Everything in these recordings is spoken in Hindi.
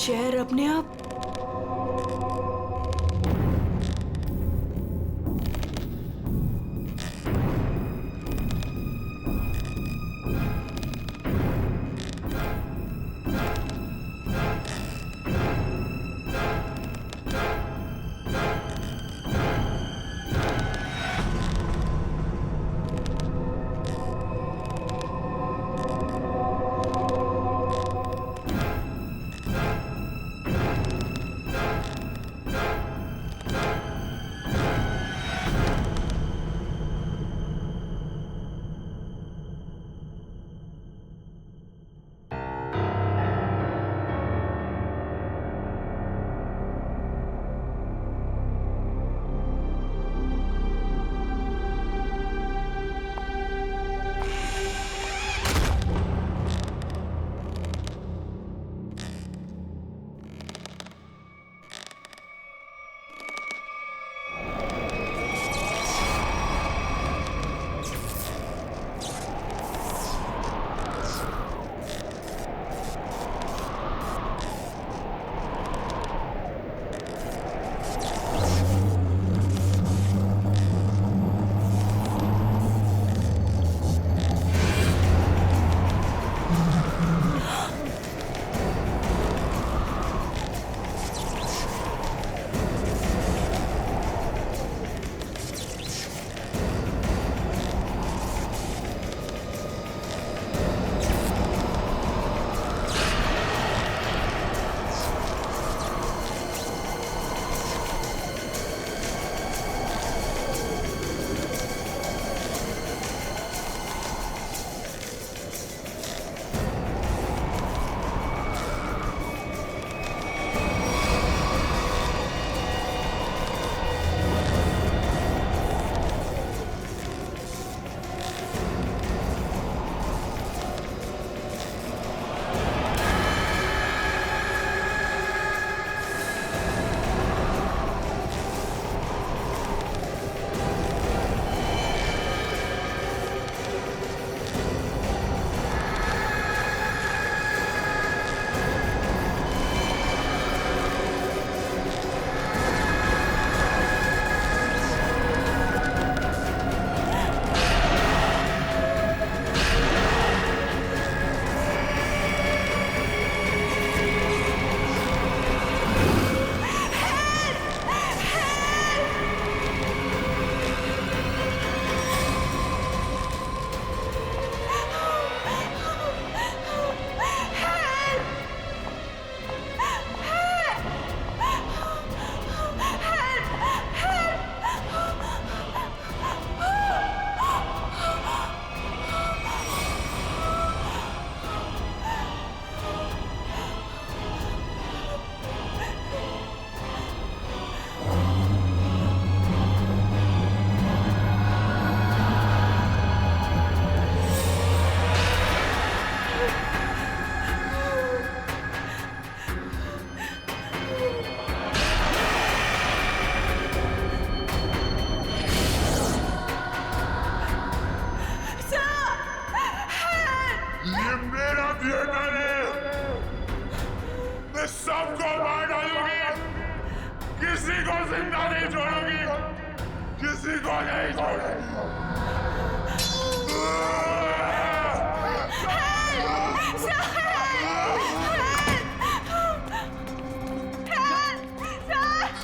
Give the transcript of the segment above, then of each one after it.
चेयर अपने आप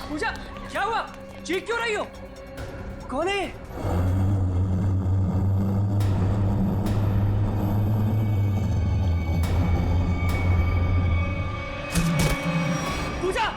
पूजा, क्या हुआ? चीख क्यों रही हो? कौन है? पूजा!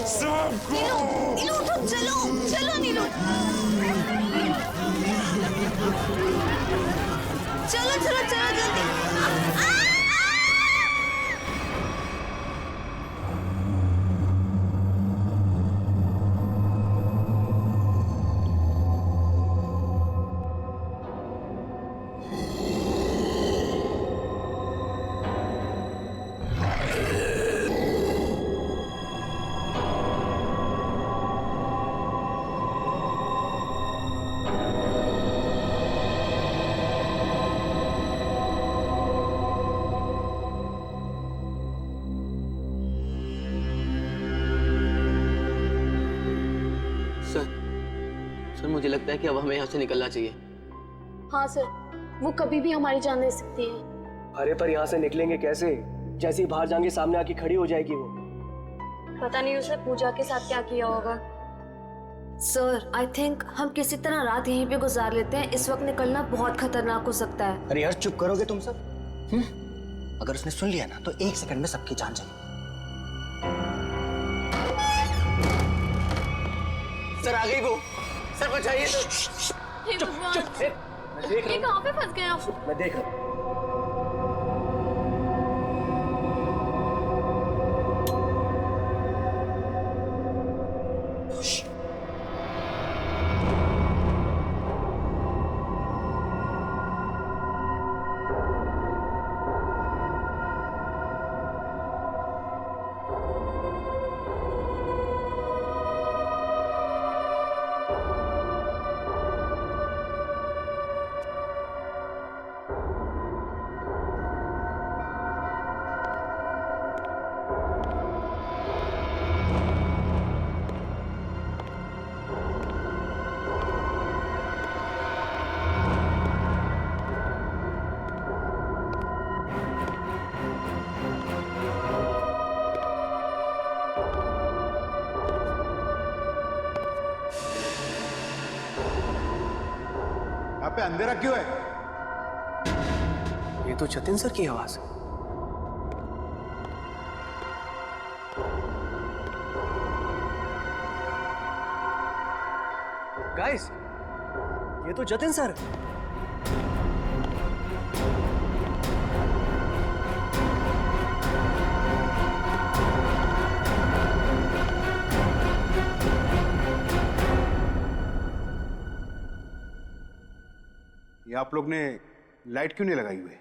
नीलू, नीलू उठो, चलो चलो नीलू, चलो चलो चलो जल्दी। सर मुझे लगता है कि अब हमें यहाँ से निकलना चाहिए। हाँ सर, वो कभी भी हमारी जान ले सकती है। अरे पर यहाँ से निकलेंगे कैसे? जैसे ही बाहर जाएंगे सामने आके खड़ी हो जाएगी वो। पता नहीं उसने पूजा के साथ क्या किया होगा। सर, आई थिंक हम किसी तरह रात यहीं पे गुजार लेते हैं। इस वक्त निकलना बहुत खतरनाक हो सकता है। अरे यार चुप करोगे तुम सब? अगर उसने सुन लिया ना तो 1 सेकंड में सबकी जान जाएगी। सर आ गई वो, सर बचाइए तो। हे भगवान, मैं देख ये रहा कहाँ पे फंस गए आप? हूँ, मैं देख रहा हूँ। यहाँ पे अंधेरा क्यों है? ये तो जतिन सर की आवाज है। गाइस, ये तो जतिन सर है। ये आप लोग ने लाइट क्यों नहीं लगाई हुई है?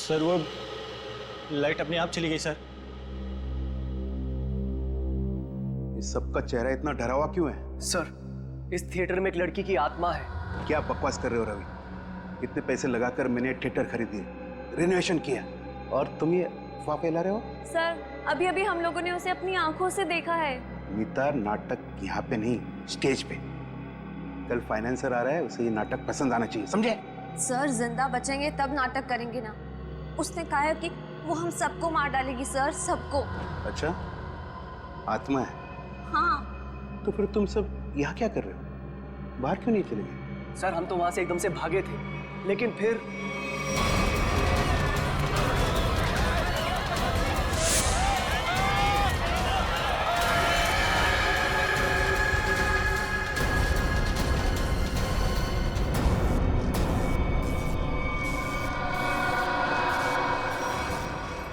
सर वो लाइट अपने आप चली गई सर। इस सबका चेहरा इतना डरा हुआ क्यों है? सर, इस थिएटर में एक लड़की की आत्मा है। क्या बकवास कर रहे हो रवि? इतने पैसे लगाकर मैंने थिएटर खरीदी, रेनोवेशन किया, और तुम ये अफवाह फैला रहे हो? सर, अभी अभी हम लोगों ने उसे अपनी आंखों से देखा है। मीता, नाटक यहाँ पे नहीं, स्टेज पे। कल फाइनेंसर आ रहा है, उसे ये नाटक पसंद आना चाहिए, समझे? सर, जिंदा बचेंगे तब नाटक करेंगे ना। उसने कहा है कि वो हम सबको मार डालेगी सर, सबको। अच्छा, आत्मा है? हाँ। तो फिर तुम सब यहाँ क्या कर रहे हो? बाहर क्यों नहीं चले गए? सर, हम तो वहां से एकदम से भागे थे, लेकिन फिर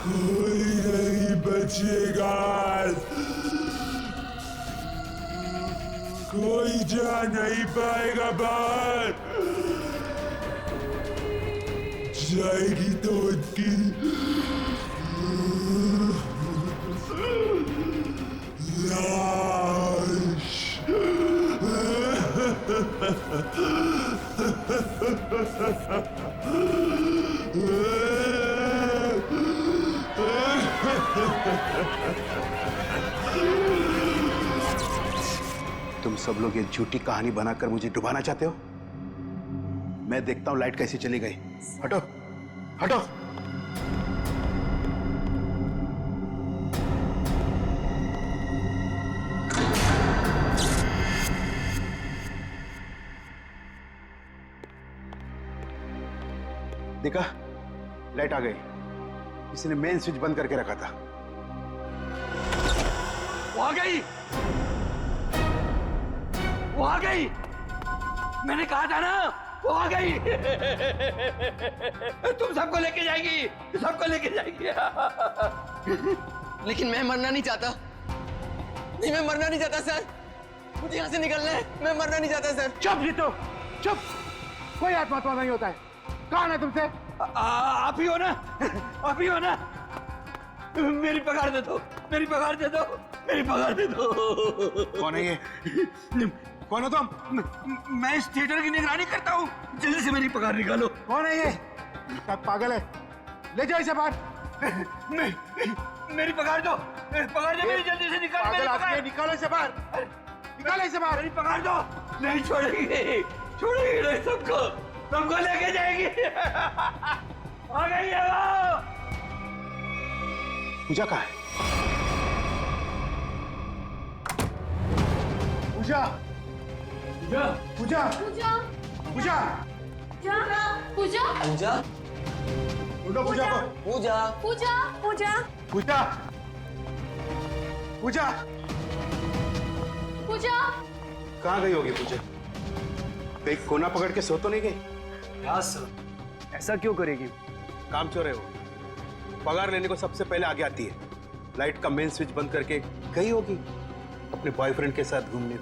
कोई नहीं बचेगा, कोई जा नहीं पाएगा बाहर। जाएगी तो उनकी लाश। तुम सब लोग ये झूठी कहानी बनाकर मुझे डुबाना चाहते हो? मैं देखता हूं लाइट कैसे चली गई। हटो, हटो। देखा, लाइट आ गई। किसी ने मेन स्विच बंद करके रखा था। वो आ गई, वो आ गई, मैंने कहा था ना वो आ गई। तुम सबको लेके जाएगी, सबको लेके जाएगी। लेकिन मैं मरना नहीं चाहता। नहीं, मैं मरना नहीं चाहता सर। मुझे यहाँ से निकलना है। मैं मरना नहीं चाहता सर। चुप जीतो, चुप। कोई आत्मा नहीं होता है। कौन है तुमसे? आप ही हो ना, आप ही हो ना। मेरी पगार दे दो, मेरी पगार दे दो, मेरी पगार दे दो। कौन है ये? कौन हो तुम? मैं इस थिएटर की निगरानी करता हूँ, जल्दी से मेरी पगार निकालो। कौन है ये? क्या पागल है? ले जाओ इसे बाहर। मेरी पगार दो, पगार दो मेरी, जल्दी से निकालो मेरी पगार। निकालो इसे बाहर, निकालो इसे बाहर। मेरी पगार दो। नहीं छोड़ेगी, छोड़ेगी नहीं, सबको सबको लेके जाएगी। आ गई है वो। पूजा कहाँ है? पूजा, पूजा, पूजा, पूजा पूजा, पूजा पूजा, ढूंढो पूजा को। पूजा, पूजा पूजा पूजा, पूजा, पूजा कहाँ गई होगी पूजा? कहीं कोना पकड़ के सो तो नहीं गई? क्या सर, ऐसा क्यों करेगी? काम चोर है वो। पगार लेने को सबसे पहले आगे आती है। लाइट का मेन स्विच बंद करके गई होगी अपने बॉयफ्रेंड के साथ घूमने।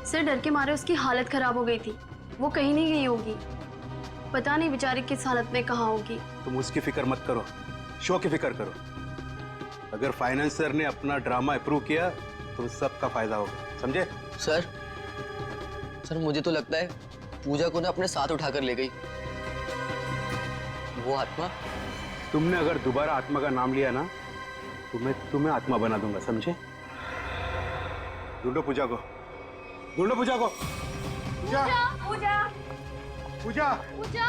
सर डर के मारे उसकी हालत खराब हो गई थी, वो कहीं नहीं गई होगी। पता नहीं बेचारी किस हालत में कहाँ होगी। तुम उसकी फिक्र मत करो, शो की फिक्र करो। अगर फाइनेंसर ने अपना ड्रामा अप्रूव किया तो सबका फायदा होगा, समझे? सर मुझे तो लगता है पूजा को ना अपने साथ उठाकर ले गई वो आत्मा। तुमने अगर दोबारा आत्मा का नाम लिया ना तो मैं तुम्हें आत्मा बना दूंगा, समझे? ढूंढो पूजा को, ढूंढो पूजा को। पूजा, पूजा पूजा, पूजा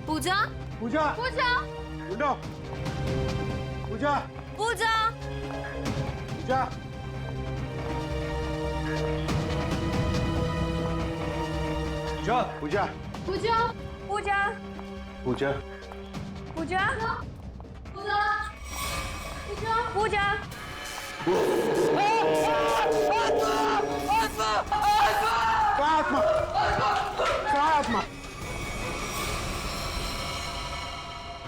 पूजा पूजा, पूजा ढूंढो पूजा, पूजा पूजा, पूजा, पूजा, पूजा पूजा, पूजा पूजा पूजा पूजा कहाँ आत्मा? कहाँ आत्मा?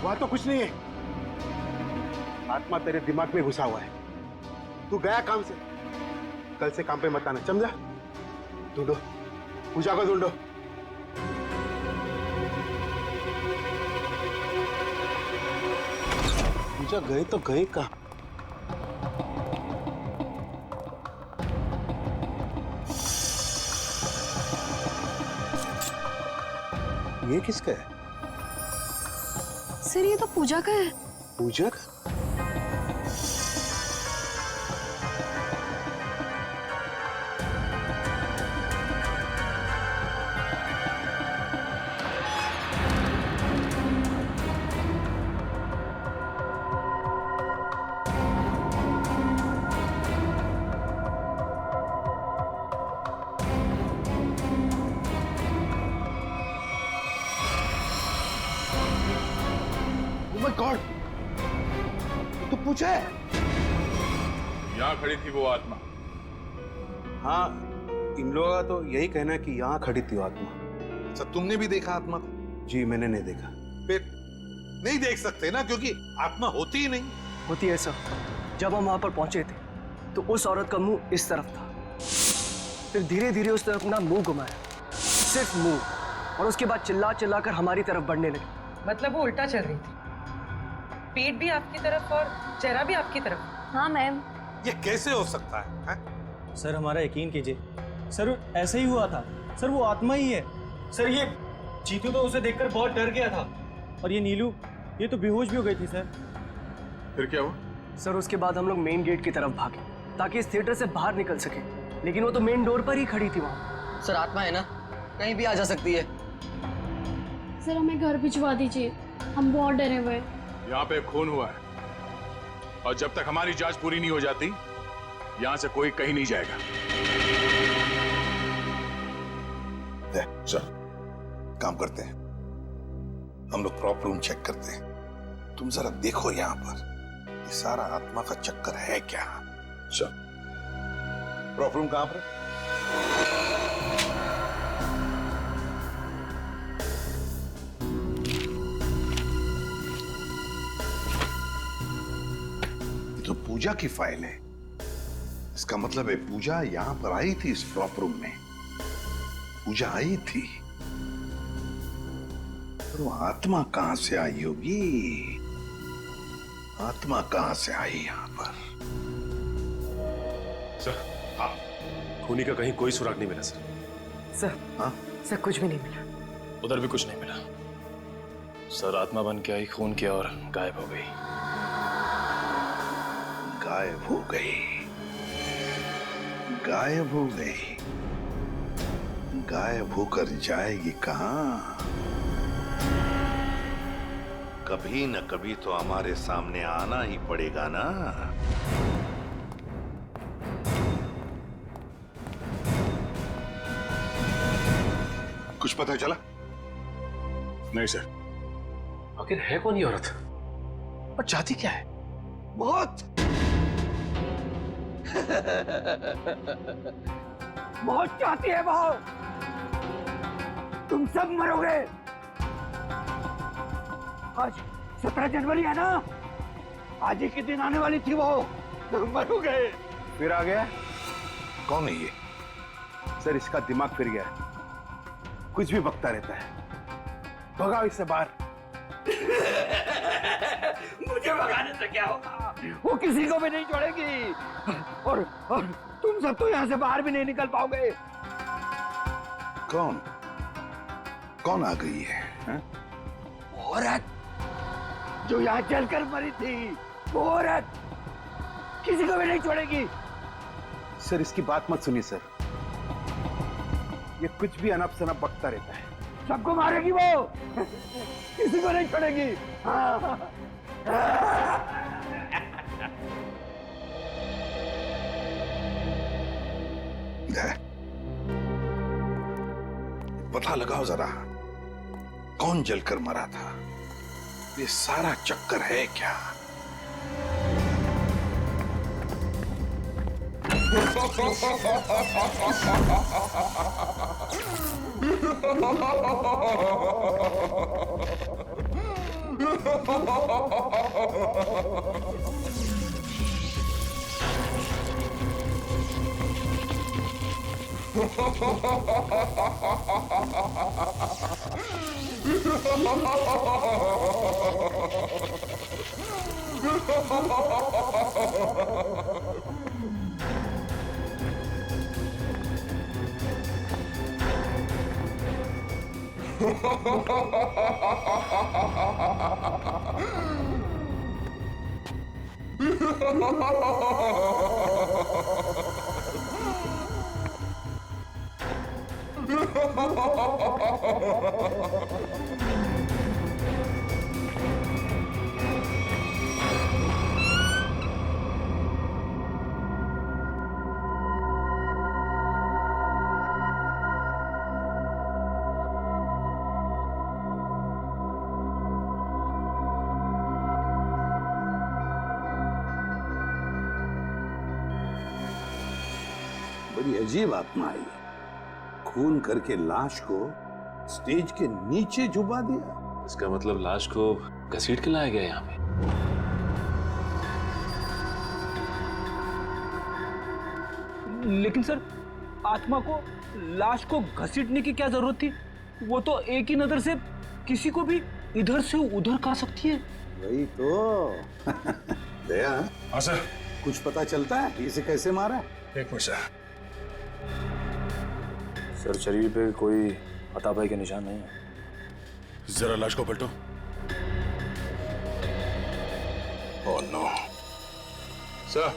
वहां तो कुछ नहीं है। आत्मा तेरे दिमाग में घुसा हुआ है। तू गया काम से, कल से काम पे मत आना, समझा? ढूंढो पूजा को, ढूंढो। पूजा गए तो गए कहाँ? ये किसका है? सर ये तो पूजा का है। पूजा का? गॉड, तो पूछा है? यहाँ खड़ी थी वो आत्मा। हाँ, इन लोगों का तो यही कहना है कि यहाँ खड़ी थी वो आत्मा। अच्छा, तुमने भी देखा आत्मा को? जी मैंने नहीं देखा। फिर नहीं देख सकते ना, क्योंकि आत्मा होती ही नहीं। होती है सर। जब हम वहां पर पहुंचे थे तो उस औरत का मुंह इस तरफ था, फिर धीरे धीरे उसने अपना मुंह घुमाया, सिर्फ मुंह, और उसके बाद चिल्ला चिल्ला कर हमारी तरफ बढ़ने लगी। मतलब वो उल्टा चल रही थी, पेट भी आपकी तरफ और चेहरा भी आपकी तरफ। हाँ मैम। ये कैसे हो सकता है? सर हमारा यकीन कीजिए, सर ऐसा ही हुआ था। सर वो आत्मा ही है। सर ये चीतू तो उसे देखकर बहुत डर गया था, और ये नीलू ये तो बेहोश भी हो गई थी सर। फिर क्या हुआ? सर उसके बाद हम लोग मेन गेट की तरफ भागे ताकि इस थिएटर से बाहर निकल सके, लेकिन वो तो मेन डोर पर ही खड़ी थी वहाँ। सर आत्मा है ना, कहीं भी आ जा सकती है। सर हमें घर भिजवा दीजिए, हम बहुत डरे हुए हैं। यहाँ पे खून हुआ है, और जब तक हमारी जांच पूरी नहीं हो जाती यहाँ से कोई कहीं नहीं जाएगा। चल काम करते हैं, हम लोग प्रॉपर रूम चेक करते हैं। तुम जरा देखो यहाँ पर ये सारा आत्मा का चक्कर है क्या? चल। प्रॉप रूम कहां पर? ये तो पूजा की फाइल है। इसका मतलब है पूजा यहां पर आई थी इस प्रॉप रूम में। पूजा आई थी, पर वो आत्मा कहां से आई होगी? आत्मा कहां से आई यहां पर? सर, हाँ, खूनी का कहीं कोई सुराग नहीं मिला सर। सर, हाँ? सर कुछ भी नहीं मिला। उधर भी कुछ नहीं मिला सर। आत्मा बन के आई, खून किया और गायब हो गई। गायब हो गई, गायब हो गई। गायब होकर जाएगी कहां? कभी न कभी तो हमारे सामने आना ही पड़ेगा ना। कुछ पता चला? नहीं सर। आखिर है कौन ये औरत और चाहती क्या है? मौत। मौत चाहती है वो। तुम सब मरोगे। आज 17 जनवरी है ना, आज ही के दिन आने वाली थी वो। मरोगे। फिर आ गया? कौन है ये? सर, इसका दिमाग फिर गया है, कुछ भी बकता रहता है। भगाओ इससे बाहर। मुझे भगाने से क्या होगा? वो किसी को भी नहीं छोड़ेगी। और तुम सब तो यहाँ से बाहर भी नहीं निकल पाओगे। कौन? कौन आ गई है? औरत जो यहाँ जलकर मरी थी, वो औरत किसी को भी नहीं छोड़ेगी। सर, इसकी बात मत सुनिए सर, ये कुछ भी अनप शनप बकता रहता है। सबको मारेगी वो, किसी को नहीं छोड़ेगी। पता लगाओ जरा, कौन जलकर मरा था? ये सारा चक्कर है क्या? बड़ी अजीब आत्मा आई, खून करके लाश को स्टेज के नीचे झुबा दिया। इसका मतलब लाश को घसीट के लाया गया यहाँ पे। लेकिन सर, आत्मा को लाश को घसीटने की क्या जरूरत थी? वो तो एक ही नजर से किसी को भी इधर से उधर कर सकती है। वही तो। दया, हाँ सर। कुछ पता चलता है इसे कैसे मारा? एक मिनट सर। सर, शरीर पे कोई हाथापाई के निशान नहीं है। जरा लाश को पलटो। ओह नो सर,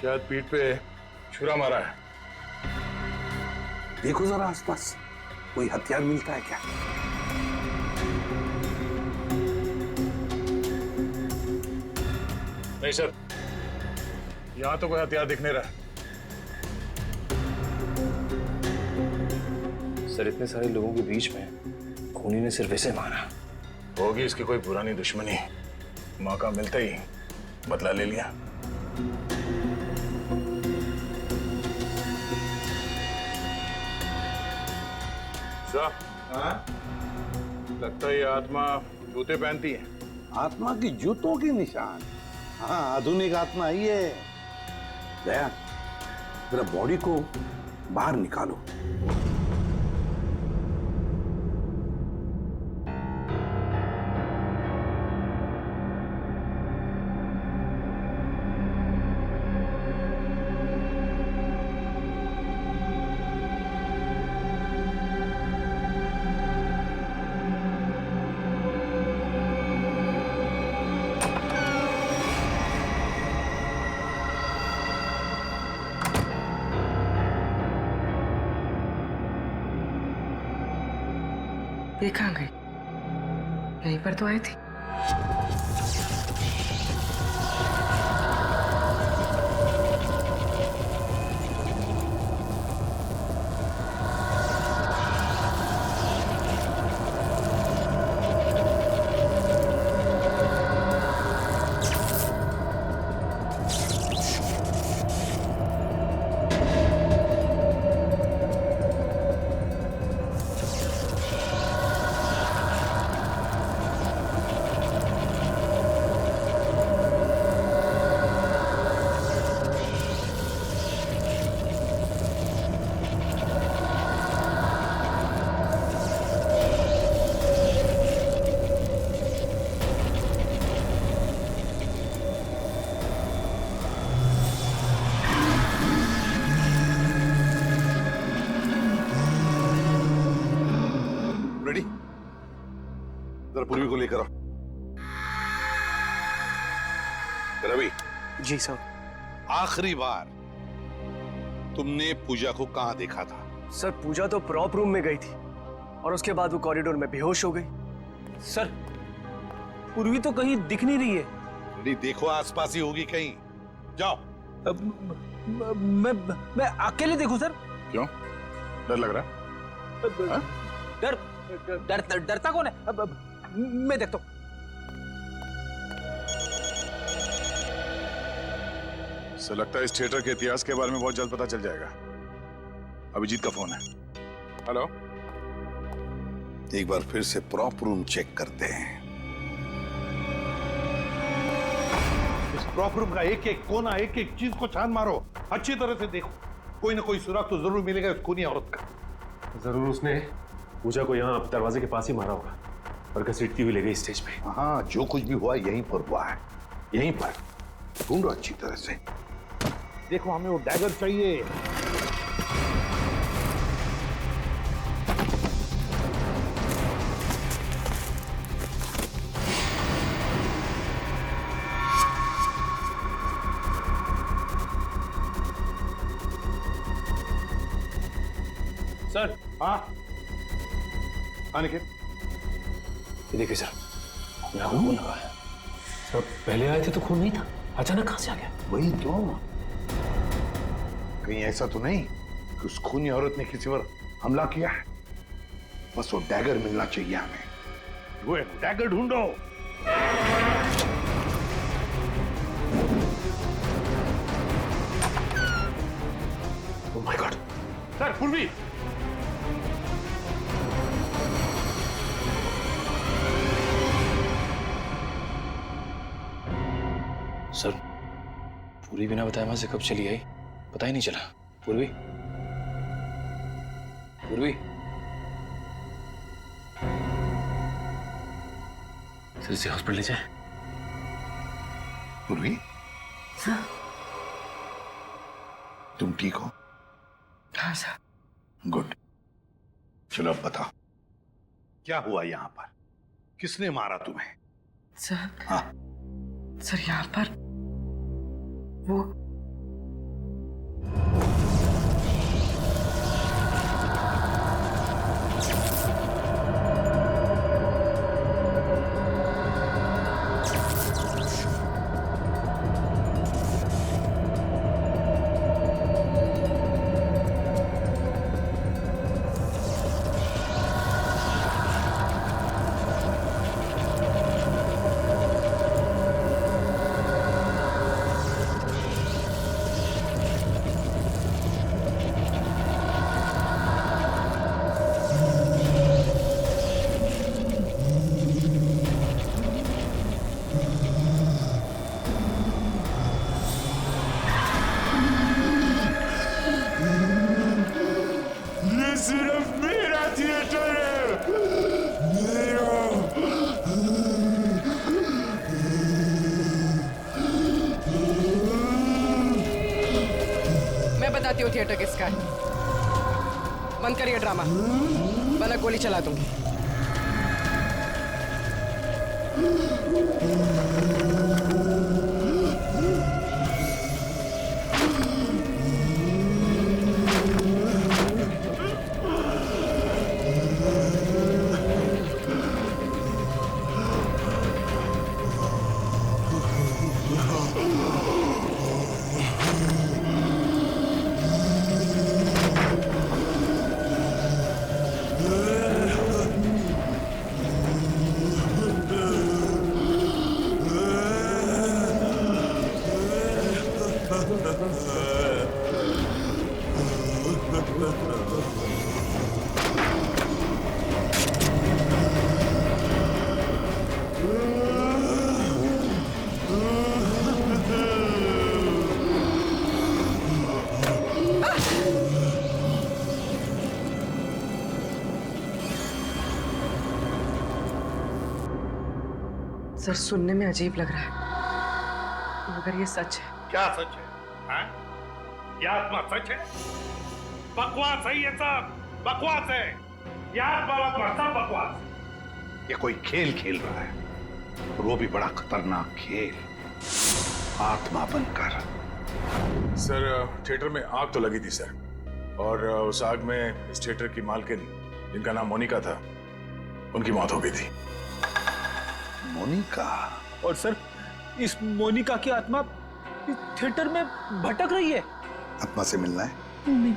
शायद पीठ पे छुरा मारा है। देखो जरा आसपास, कोई हथियार मिलता है क्या? नहीं सर, यहां तो कोई हथियार दिख नहीं रहा। सर, इतने सारे लोगों के बीच में खूनी ने सिर्फ इसे मारा। होगी इसकी कोई पुरानी दुश्मनी, मौका मिलते ही बदला ले लिया। हाँ? लगता है ये आत्मा जूते पहनती है। आत्मा की जूतों की निशान। हाँ, आधुनिक आत्मा ही है। दया, जरा बॉडी को बाहर निकालो। ये कहाँ गई? यहीं पर तो आई थी। रेडी? जरा पूर्वी को लेकर आओ। रवि। जी सर। आखिरी बार तुमने पूजा को कहां देखा था? सर पूजा तो प्रॉप रूम में गई थी और उसके बाद वो कॉरिडोर में बेहोश हो गई। सर पूर्वी तो कहीं दिख नहीं रही है। रेडी, देखो आसपास ही होगी कहीं। जाओ। मैं अकेले देखूं सर? क्यों? डर लग रहा है? हाँ? डरता कौन है? मैं देखता हूं। सर लगता है इस थिएटर के इतिहास के बारे में बहुत जल्द पता चल जाएगा। अभिजीत का फोन है। हेलो। एक बार फिर से प्रॉप रूम चेक करते हैं। इस प्रॉप रूम का एक एक कोना, एक एक चीज को छान मारो, अच्छी तरह से देखो। कोई ना कोई सुराग तो जरूर मिलेगा उस खूनी औरत का। जरूर उसने पूजा को यहाँ दरवाजे के पास ही मारा होगा और घसीटती हुई ले गई स्टेज पे। हाँ, जो कुछ भी हुआ यहीं पर हुआ है, यहीं पर। ढूंढो अच्छी तरह से। देखो, हमें वो डैगर चाहिए। सर। हाँ अनिकेत, ये देखिए सर, यहाँ खून लगा है। सर पहले आए थे तो खून नहीं था, अचानक कहाँ से आ गया? वही तो। कहीं ऐसा तो नहीं कि उस खूनी औरत ने किसी पर हमला किया है? बस वो डैगर मिलना चाहिए हमें। वो डैगर ढूंढो। Oh my God. सर पूर्वी। सर पूरी बिना बताए वहां से कब चली आई पता ही नहीं चला। पूर्वी, पूर्वी। सर इसे हॉस्पिटल ले जाए। पूर्वी, तुम ठीक हो? हाँ सर। गुड। चलो अब बताओ, क्या हुआ यहाँ पर? किसने मारा तुम्हें? सर। हाँ सर, यहाँ पर वो बताती हूँ थिएटर किसका है। बंद करिए ड्रामा, वरना गोली चला दूंगी। सर, सुनने में अजीब लग रहा है, मगर ये सच है। क्या सच है? हाँ? ये आत्मा सच है? बकवास है ये सब, बकवास है। ये आत्मा सब बकवास। ये कोई खेल खेल रहा है, और वो भी बड़ा खतरनाक खेल, आत्मा बनकर। सर, थिएटर में आग तो लगी थी सर, और उस आग में इस थिएटर की मालकिन, जिनका नाम मोनिका था, उनकी मौत हो गई थी। मोनिका? और सर, इस मोनिका की आत्मा इस थिएटर में भटक रही है। आत्मा से मिलना है? नहीं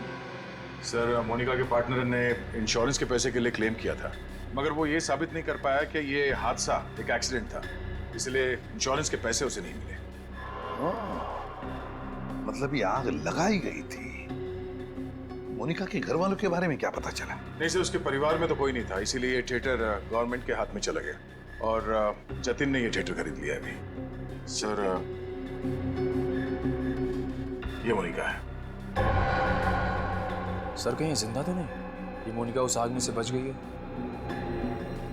सर, मोनिका के पार्टनर ने इंश्योरेंस के पैसे के लिए क्लेम किया था, मगर वो ये साबित नहीं कर पाया कि ये हादसा एक एक्सीडेंट था, इसलिए इंश्योरेंस के पैसे उसे नहीं मिले। मतलब ये आग लगाई गई थी। मोनिका के घर वालों के बारे में क्या पता चला? नहीं सर, उसके परिवार में तो कोई नहीं था, इसीलिए ये थिएटर गवर्नमेंट के हाथ में चला गया, और जतिन ने ये थिएटर खरीद लिया अभी। सर, ये मोनिका है। सर, कहीं जिंदा तो नहीं? ये मोनिका उस आग में से बच गई है?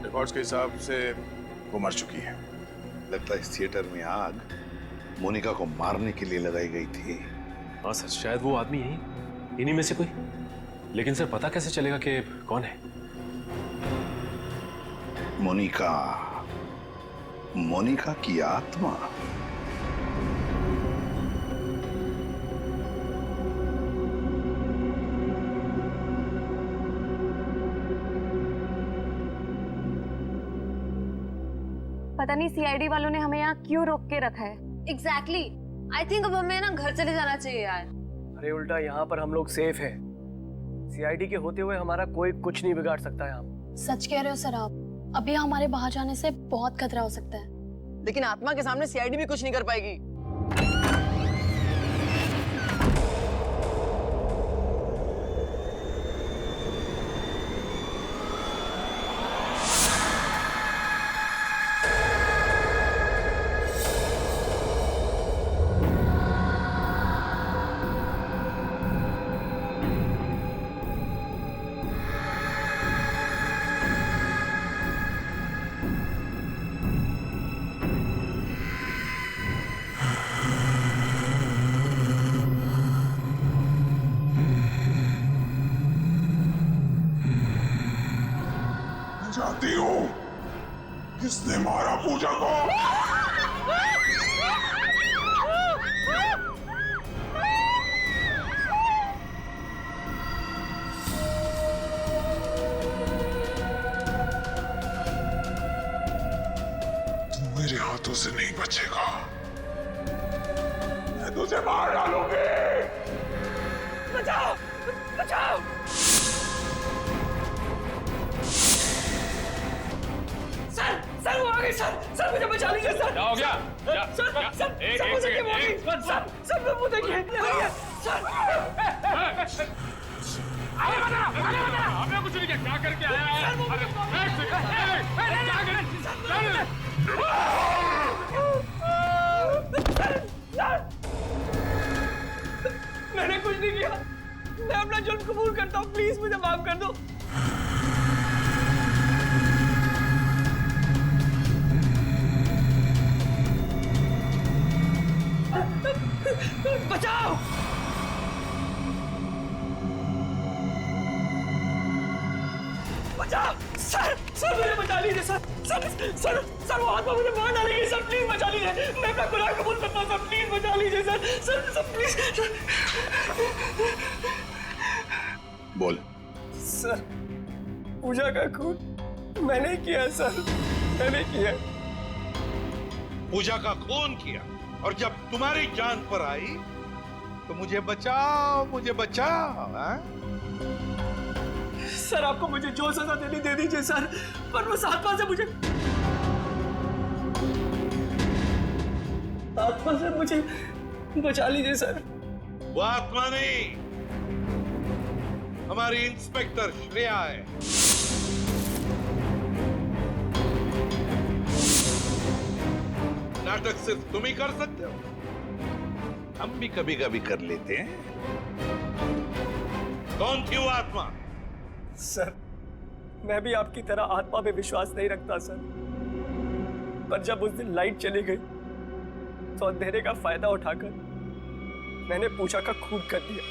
रिकॉर्ड्स के हिसाब से वो मर चुकी है। लगता है इस थिएटर में आग मोनिका को मारने के लिए लगाई गई थी। हाँ सर, शायद वो आदमी यही, इन्हीं में से कोई। लेकिन सर, पता कैसे चलेगा कि कौन है? मोनिका, मोनिका की आत्मा। पता नहीं सीआईडी वालों ने हमें यहाँ क्यों रोक के रखा है। एग्जैक्टली, आई थिंक अब हमें ना घर चले जाना चाहिए यार। अरे उल्टा, यहाँ पर हम लोग सेफ हैं। सीआईडी के होते हुए हमारा कोई कुछ नहीं बिगाड़ सकता है। हम सच कह रहे हो सर आप, अभी हमारे बाहर जाने से बहुत खतरा हो सकता है। लेकिन आत्मा के सामने सीआईडी भी कुछ नहीं कर पाएगी। जानती हो किसने मारा पूजा को? तू मेरे हाथों से नहीं बचेगा, मैं तुझे मार डालूंगी। बचाओ, बचाओ। सर, वो आ गई सर, सर मुझे बचा लीजिए सर। क्या हो गया? सर, मुझे देखिए, वो आ गई। सर, वो देखिए, सर। हमें कुछ नहीं किया, क्या करके आया है? मैंने कुछ नहीं किया, मैं अपना जुर्म कबूल करता हूँ, प्लीज मुझे माफ कर दो। बचाओ। बचाओ सर, सर मुझे बचा लीजिए सर, सर सर सर वो आत्मा मुझे मार डालेगी सर, प्लीज बचा लीजिए, मैं अपना गुनाह कबूल करता हूँ सर, प्लीज बचा लीजिए सर, सर सर प्लीज। बोल। सर पूजा का खून मैंने किया सर, मैंने किया। पूजा का खून किया और जब तुम्हारी जान पर आई तो मुझे बचाओ, मुझे बचाओ। सर आपको मुझे जो सजा देनी दे दीजिए सर, पर वो आत्मा से मुझे, आत्मा से मुझे बचा लीजिए सर। वो आत्मा नहीं, हमारी इंस्पेक्टर श्रेया है। नाटक सिर्फ तुम ही कर सकते हो, हम भी कभी कभी कर लेते हैं। कौन थी वो आत्मा? सर मैं भी आपकी तरह आत्मा पे विश्वास नहीं रखता सर, पर जब उस दिन लाइट चली गई तो अंधेरे का फायदा उठाकर मैंने पूजा का खून कर दिया।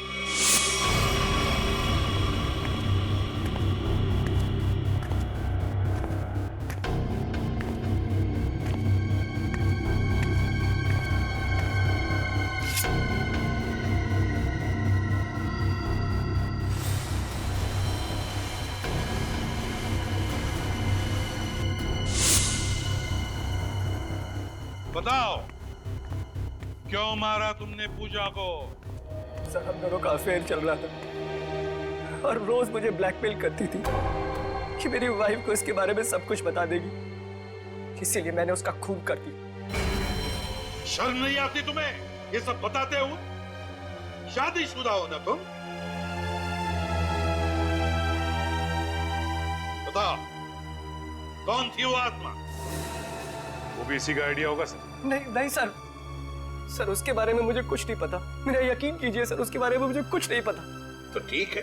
बताओ क्यों मारा तुमने पूजा को? सर हम दोनों का अफेयर चल रहा था और रोज मुझे ब्लैकमेल करती थी कि मेरी वाइफ को इसके बारे में सब कुछ बता देगी, इसीलिए मैंने उसका खून कर दिया। शर्म नहीं आती तुम्हें ये सब बताते हो? शादीशुदा हो ना तुम? बताओ कौन थी वो आत्मा? वो भी इसी का आइडिया होगा सर। नहीं नहीं सर, सर उसके बारे में मुझे कुछ नहीं पता, मेरा यकीन कीजिए सर, उसके बारे में मुझे कुछ नहीं पता। तो ठीक है,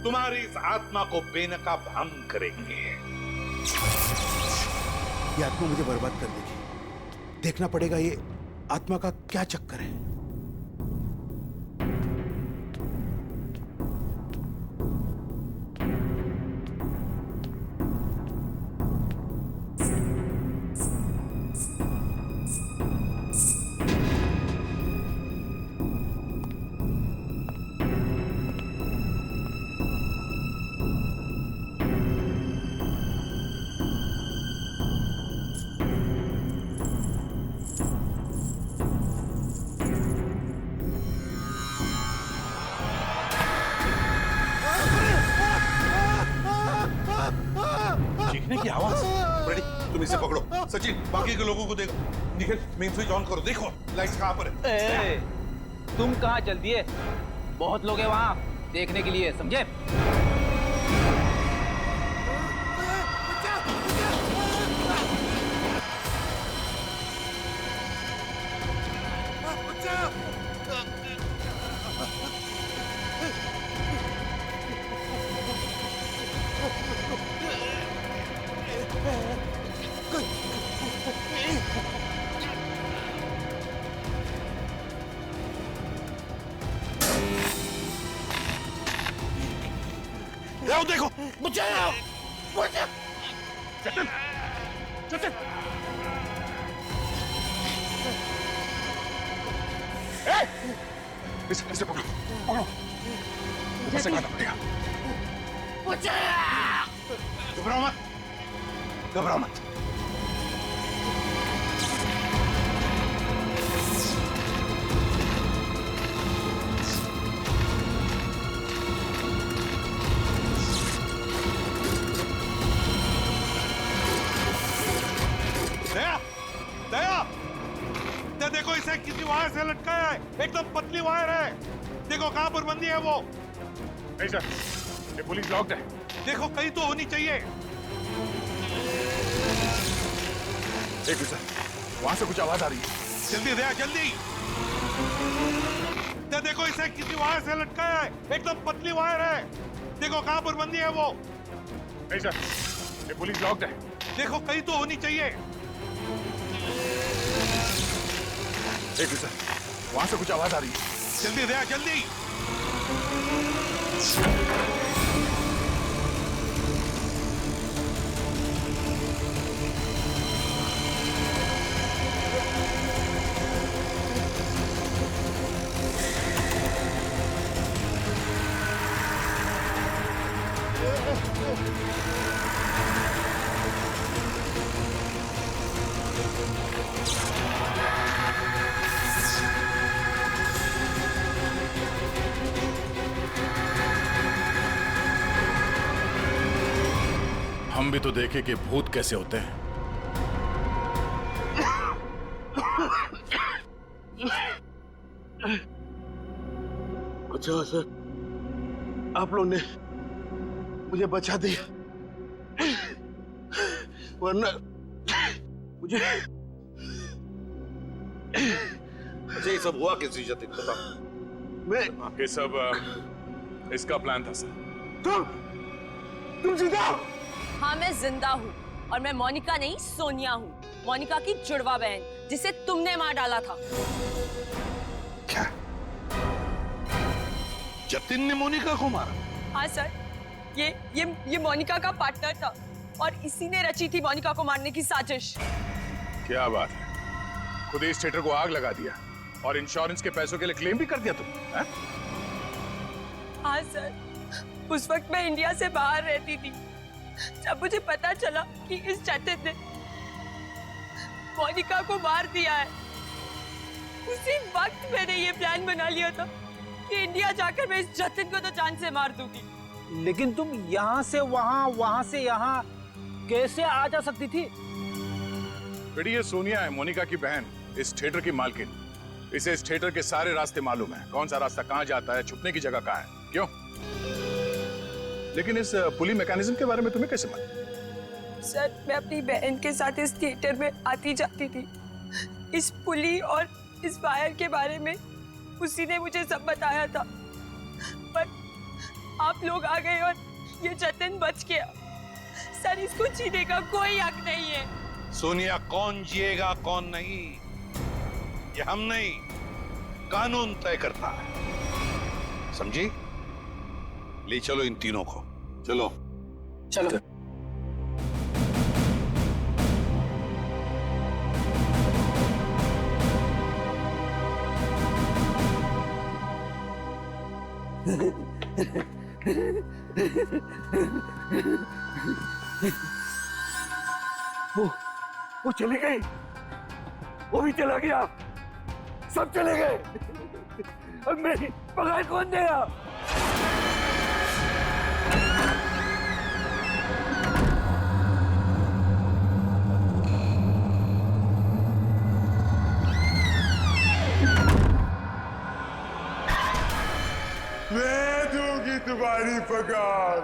तुम्हारी इस आत्मा को बेनकाब हम करेंगे। ये आत्मा मुझे बर्बाद कर देगी, देखना पड़ेगा ये आत्मा का क्या चक्कर है। चीखने की आवाज। रेडी, तुम इसे पकड़ो। सचिन बाकी के लोगों को देखो। निखिल मेन स्विच ऑन करो, देखो लाइट्स कहां पर है। तुम कहाँ चल दिए? बहुत लोग हैं वहाँ देखने के लिए, समझे? आओ देखो, मुझे आओ, मुझे। चटन, चटन। इसे पकड़ो, पकड़ो। ऊपर से काटना पड़ेगा। घबराओ मत, घबराओ मत। देखो इसे किसी वायर से लटकाया है, एकदम पतली वायर है। देखो कहां पर बंदी है वो। नहीं सर, ये पुलिस लॉक्ड है। देखो कहीं तो होनी चाहिए। एक सर, वहां से कुछ आवाज आ रही है। जल्दी दया, जल्दी। देखो इसे किसी वायर से लटकाया है, एकदम पतली वायर है। देखो कहां पर बंदी है वो। नहीं सर, ये पुलिस लॉक्ड है। देखो कहीं तो होनी चाहिए। एक सर, वहां से कुछ आवाज आ रही है। जल्दी दया, जल्दी। भी तो देखे कि भूत कैसे होते हैं। अच्छा सर, आप लोगों ने मुझे बचा दिया, वरना मुझे। अच्छा ये सब हुआ किस जतिन, बताओ। मैं ये सब इसका प्लान था सर। तुम जिंदा? हाँ मैं जिंदा हूँ और मैं मोनिका नहीं सोनिया हूँ, मोनिका की जुड़वा बहन जिसे तुमने मार डाला था। क्या जतिन ने मोनिका को मारा? हाँ सर, ये मोनिका का पार्टनर था और इसी ने रची थी मोनिका को मारने की साजिश। क्या बात है, खुद इस थिएटर को आग लगा दिया और इंश्योरेंस के पैसों के लिए क्लेम भी कर दिया तुम? हाँ सर, उस वक्त मैं इंडिया से बाहर रहती थी। जब मुझे पता चला कि इस जतिन ने मोनिका को मार दिया है, उसी वक्त मैंने ये प्लान बना लिया था कि इंडिया जाकर मैं इस जतिन को तो जान से मार दूंगी। लेकिन तुम यहाँ से वहाँ, वहाँ से यहाँ कैसे आ जा सकती थी? बेटी ये सोनिया है, मोनिका की बहन, इस थिएटर की मालकिन। इसे इस थिएटर के सारे रास्ते मालूम है, कौन सा रास्ता कहाँ जाता है, छुपने की जगह कहाँ है। क्यों? लेकिन इस पुली मैकेनिज्म के बारे में तुम्हें कैसे मालूम? सर मैं अपनी बहन के साथ इस थिएटर में आती जाती थी। इस पुली और इस वायर के बारे में उसी ने मुझे सब बताया था, पर आप लोग आ गए और ये जतिन बच गया। सर इसको जीने का कोई हक नहीं है। सोनिया, कौन जिएगा कौन नहीं ये हम नहीं, कानून तय करता है, समझी? ले चलो इन तीनों को, चलो चलो। वो चले गए, वो भी चला गया, सब चले गए। अब मेरी पगार कौन देगा? मैं दूंगी तुम्हारी पगार।